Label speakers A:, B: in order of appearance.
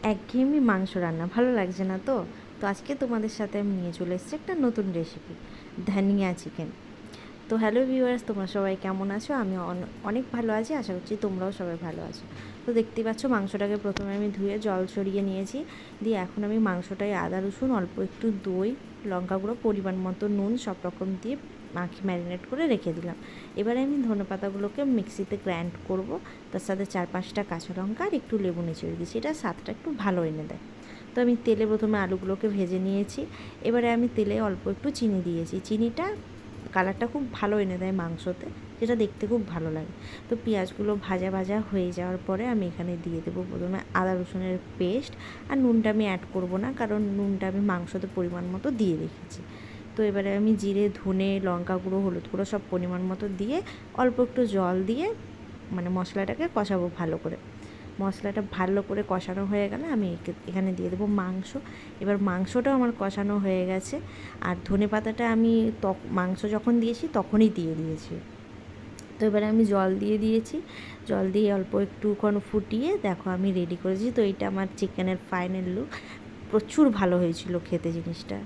A: একঘেয়েমি মাংস রান্না ভালো লাগছে না তো। তো আজকে তোমাদের সাথে আমি নিয়ে চলে এসেছি একটা নতুন রেসিপি, ধনিয়া চিকেন। তো হ্যালো ভিউয়ার্স, তোমরা সবাই কেমন আছো? আমি অনেক ভালো আছি, আশা করছি তোমরাও সবাই ভালো আছো। তো দেখতেই পাচ্ছ, মাংসটাকে প্রথমে আমি ধুয়ে জল ছড়িয়ে নিয়েছি। দিয়ে এখন আমি মাংসটায় আদা রসুন, অল্প একটু দই, লঙ্কা গুঁড়ো, পরিমাণ মতো নুন সব রকম দিয়ে ম্যারিনেট করে রেখে দিলাম। এবারে আমি ধনেপাতাগুলোকে মিক্সিতে গ্রাইন্ড করব, তার সাথে 4-5টা কাঁচা লঙ্কা আর একটু লেবু নিচড়ে দিয়েছি, এটা স্বাদটা একটু ভালো এনে দেয়। তো আমি তেলে প্রথমে আলুগুলোকে ভেজে নিয়েছি। এবারে আমি তেলে অল্প একটু চিনি দিয়েছি, চিনিটা কালারটা খুব ভালো এনে দেয় মাংসতে, যেটা দেখতে খুব ভালো লাগে। তো পেঁয়াজগুলো ভাজা ভাজা হয়ে যাওয়ার পরে আমি এখানে দিয়ে দেবো প্রথমে আদা রসুনের পেস্ট। আর নুনটা আমি অ্যাড করব না, কারণ নুনটা আমি মাংসতে পরিমাণ মতো দিয়ে রেখেছি। তো এবারে আমি জিরে, ধনে, লঙ্কা গুঁড়ো, হলুদ গুঁড়ো সব পরিমাণ মতো দিয়ে অল্প একটু জল দিয়ে মানে মশলাটাকে কষাবো ভালো করে। মশলাটা ভালো করে কষানো হয়ে গেলে আমি এখানে দিয়ে দেবো মাংস। এবার মাংসটাও আমার কষানো হয়ে গেছে, আর ধনেপাতাটা আমি মাংস যখন দিয়েছি তখনই দিয়ে দিয়েছি। তো এবারে আমি জল দিয়ে দিয়েছি, জল দিয়ে অল্প একটুক্ষণ ফুটিয়ে দেখো আমি রেডি করেছি। তো এইটা আমার চিকেনের ফাইনাল লুক। প্রচুর ভালো হয়েছিল খেতে জিনিসটা।